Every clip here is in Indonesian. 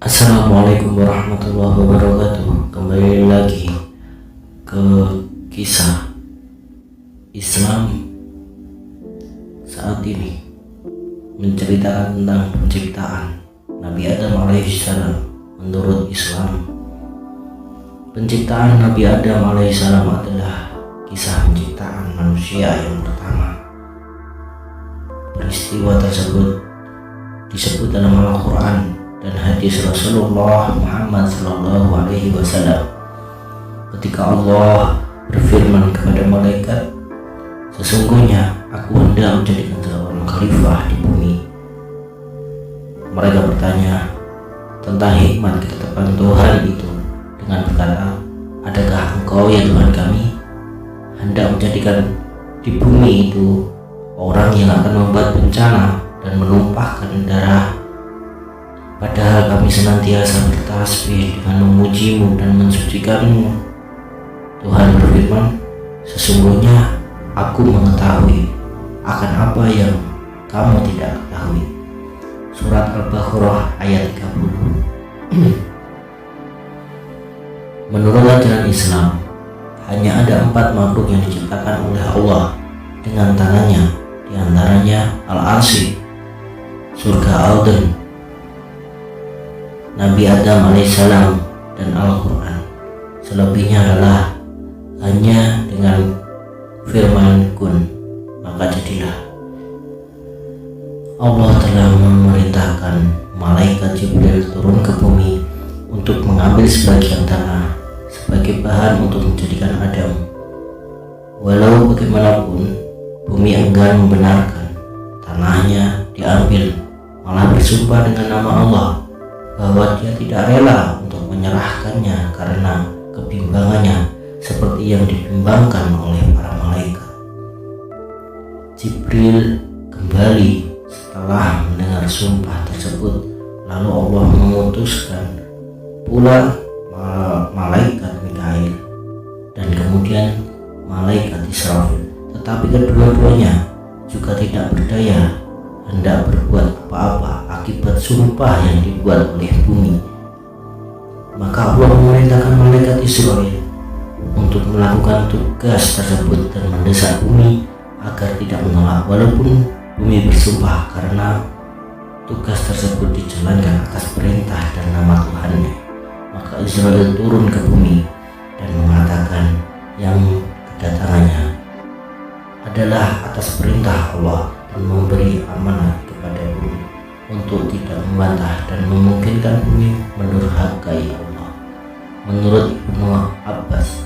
Assalamualaikum warahmatullahi wabarakatuh. Kembali lagi ke kisah Islam saat ini, menceritakan tentang penciptaan Nabi Adam alaihissalam. Menurut Islam, penciptaan Nabi Adam alaihissalam adalah kisah penciptaan manusia yang pertama. Peristiwa tersebut disebut dalam Al-Quran dan hadis Rasulullah Muhammad SAW ketika Allah berfirman kepada malaikat, "Sesungguhnya aku hendak menjadikan seorang khalifah di bumi." Mereka bertanya tentang hikmat ketetapan Tuhan itu dengan berkata, "Adakah engkau ya Tuhan kami hendak menjadikan di bumi itu orang yang akan membuat bencana dan menumpahkan darah? Padahal kami senantiasa bertasbih dengan memujimu dan mensucikanmu." Tuhan berfirman, "Sesungguhnya aku mengetahui akan apa yang kamu tidak ketahui." Surat Al-Baqarah ayat 30. Menurut ajaran Islam, hanya ada 4 makhluk yang diciptakan oleh Allah dengan tangannya, diantaranya Al-Arsy, surga Al-Dan, Nabi Adam alaihissalam, dan Al-Quran. Selebihnya adalah hanya dengan firman kun, maka jadilah. Allah telah memerintahkan malaikat Jibril turun ke bumi untuk mengambil sebagian tanah sebagai bahan untuk menjadikan Adam. Walau bagaimanapun bumi enggan membenarkan tanahnya diambil, malah bersumpah dengan nama Allah bahwa dia tidak rela untuk menyerahkannya karena kebimbangannya seperti yang dibimbangkan oleh para malaikat. Jibril kembali setelah mendengar sumpah tersebut, lalu Allah memutuskan pula malaikat Mikail dan kemudian malaikat Israfil, tetapi kedua-duanya juga tidak berdaya hendak berbuat apa-apa akibat sumpah yang dibuat oleh bumi. Maka Allah memerintahkan malaikat Israfil untuk melakukan tugas tersebut dan mendesak bumi agar tidak menolak walaupun bumi bersumpah, karena tugas tersebut dijalankan atas perintah dan nama Tuhannya. Maka Israfil turun ke bumi dan mengatakan yang kedatangannya adalah atas perintah Allah dan memberi amanat kepada bumi untuk tidak membantah dan memungkinkan bumi mendurhakai Allah. Menurut Ibnu Abbas,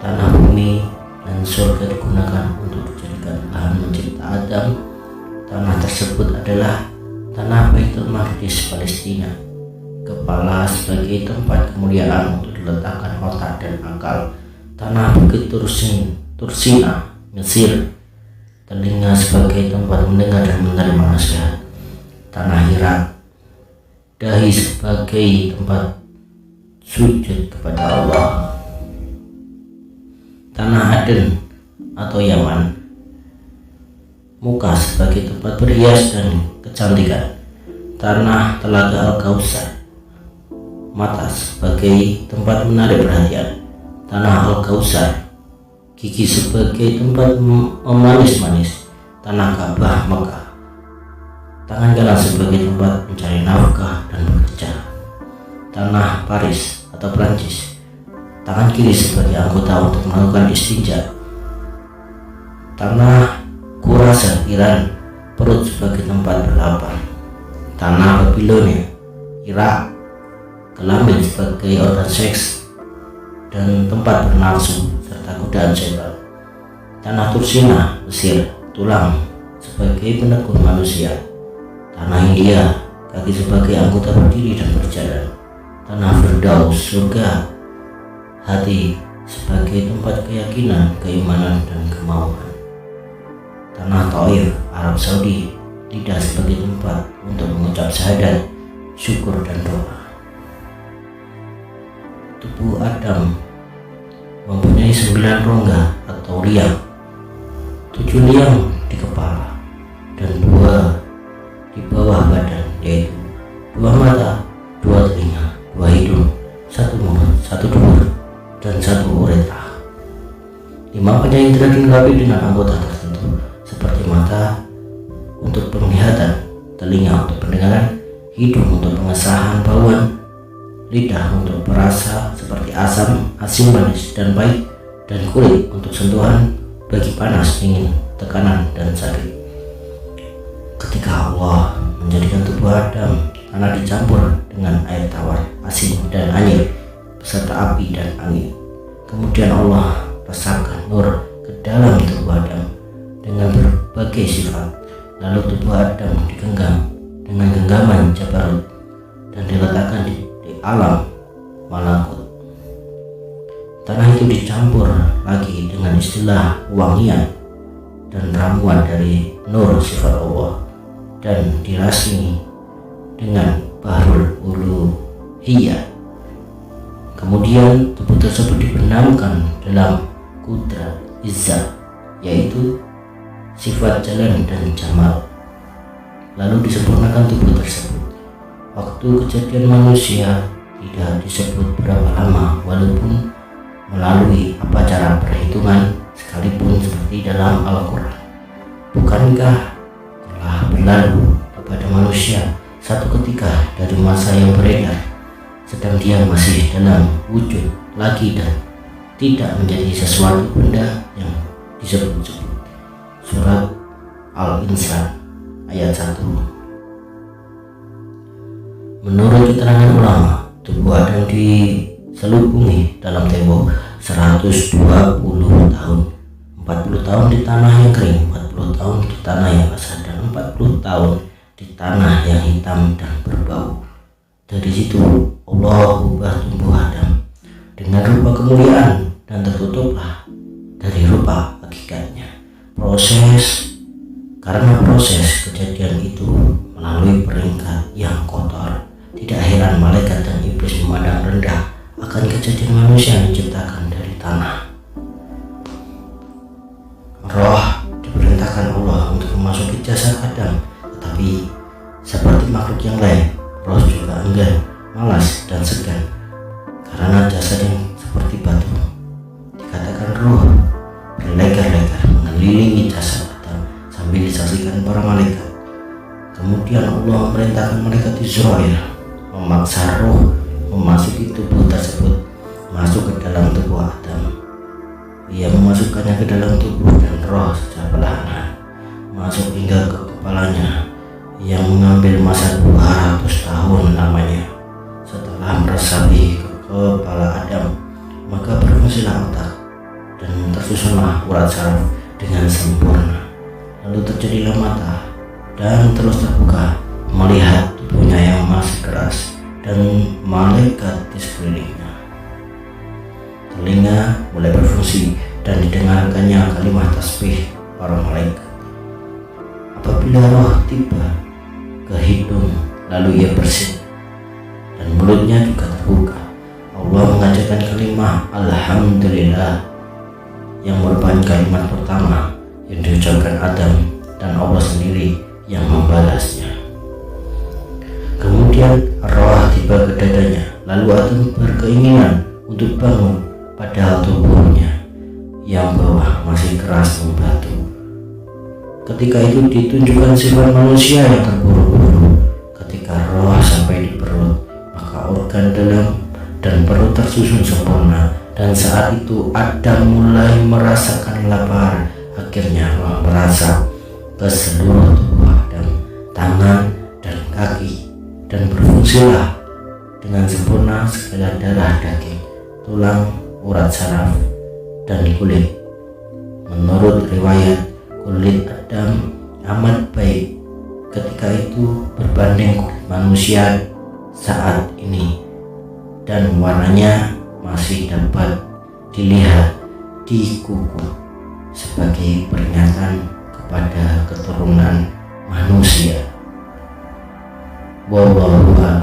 tanah bumi dan surga digunakan untuk dijadikan bahan mencipta Adam. Tanah tersebut adalah tanah Baitul Maqdis Palestina, kepala sebagai tempat kemuliaan untuk diletakkan otak dan akal. Tanah Bukit Tursina Mesir, telinga sebagai tempat mendengar dan menerima nasihat. Tanah Hira, dahi sebagai tempat sujud kepada Allah. Tanah Aden atau Yaman, muka sebagai tempat berhias dan kecantikan. Tanah Telaga Al-Kautsar, mata sebagai tempat menarik perhatian. Tanah Al-Kautsar, gigi sebagai tempat memanis-manis. Tanah Ka'bah Mekah, tangan kanan sebagai tempat mencari nafkah dan bekerja. Tanah Paris atau Prancis, tangan kiri sebagai anggota untuk melakukan istinja. Tanah Khurasan Iran, perut sebagai tempat berlapar. Tanah Babilonia Irak, kelamin sebagai organ seks dan tempat bernafsu serta godaan setan. Tanah Tursina Mesir, tulang sebagai peneguh manusia. Tanah India, kaki sebagai anggota berdiri dan berjalan. Tanah Firdaus surga, hati sebagai tempat keyakinan, keimanan dan kemauan. Tanah Taif Arab Saudi, lidah sebagai tempat untuk mengucap syahadat, syukur dan doa. Tubuh Adam mempunyai 9 rongga atau liang, 7 liang di kepala dan 2 di bawah badan, yaitu 2 mata, 2 telinga, dan 1 uretra. 5 penyakit tidak dilengkapi dengan anggota tertentu seperti mata untuk penglihatan, telinga untuk pendengaran, hidung untuk pengesahan bauan, lidah untuk perasa seperti asam, asin, manis, dan pahit, dan kulit untuk sentuhan bagi panas, dingin, tekanan, dan sakit. Ketika Allah menjadikan tubuh Adam, tanah dicampur dengan air tawar, asin, dan anyir beserta api dan angin. Kemudian Allah resapkan nur ke dalam tubuh Adam dengan berbagai sifat. Lalu tubuh Adam digenggam dengan genggaman Jabarut dan diletakkan di alam malakut. Tanah itu dicampur lagi dengan istilah wangian dan ramuan dari nur sifat Allah dan dirasmi dengan bahrul uluhiyah. Kemudian tubuh tersebut dibenamkan dalam kudrat izzah, yaitu sifat jalan dan jamal. Lalu disempurnakan tubuh tersebut. Waktu kejadian manusia tidak disebut berapa lama, walaupun melalui apacara perhitungan sekalipun seperti dalam Al-Quran. Bukankah telah berlalu kepada manusia satu ketika dari masa yang beredar, sedang dia masih dalam wujud lagi dan tidak menjadi sesuatu benda yang disebut-sebut. Surat Al-Insan ayat 1. Menurut keterangan ulama, tubuh Adam diselubungi dalam tembok 120 tahun, 40 tahun di tanah yang kering, 40 tahun di tanah yang basah, dan 40 tahun di tanah yang hitam dan berbau. Dari situ Allah ubah tubuh Adam dengan rupa kemuliaan dan tertutuplah dari rupa hakikatnya. Karena proses kejadian itu melalui peringkat yang kotor, tidak heran malaikat dan iblis memandang rendah akan kejadian manusia yang diciptakan dari tanah. Roh diperintahkan Allah untuk memasuki jasad Adam, tetapi seperti makhluk yang lain, roh juga enggan, malas, dan segan karena jasad yang seperti batu. Dikatakan roh berlegar-legar mengelilingi jasad Adam sambil disaksikan para malaikat. Kemudian Allah memerintahkan malaikat Israel memaksa roh memasuki tubuh tersebut, masuk ke dalam tubuh Adam. Ia memasukkannya ke dalam tubuh dan roh secara perlahan masuk hingga ke kepalanya, yang mengambil masa 200 tahun lamanya. Setelah meresapi ke kepala Adam, maka berfungsilah otak dan tersusunlah urat saraf dengan sempurna. Lalu terjadilah mata dan terus terbuka melihat tubuhnya yang masih keras dan malaikat di sekelilingnya. Telinga mulai berfungsi dan didengarkannya kalimat tasbih para malaikat. Apabila roh tiba ke hidung, lalu ia bersin dan mulutnya juga terbuka. Allah mengajarkan kalimat Alhamdulillah yang merupakan kalimat pertama yang diucapkan Adam, dan Allah sendiri yang membalasnya. Kemudian roh tiba ke dadanya, lalu Adam berkeinginan untuk bangun, padahal tubuhnya yang bawah masih keras membatu. Ketika itu ditunjukkan sifat manusia yang terburu-buru. Ketika roh sampai di perut, maka organ dalam dan perut tersusun sempurna, dan saat itu Adam mulai merasakan lapar. Akhirnya roh merasa ke seluruh tubuh Adam, tangan dan kaki, dan berfungsilah dengan sempurna segala darah, daging, tulang, urat saraf, dan kulit. Menurut riwayat, kulit Adam amat baik ketika itu berbanding kulit manusia saat ini, dan warnanya masih dapat dilihat di kuku sebagai peringatan kepada keturunan manusia. Wallahu a'lam.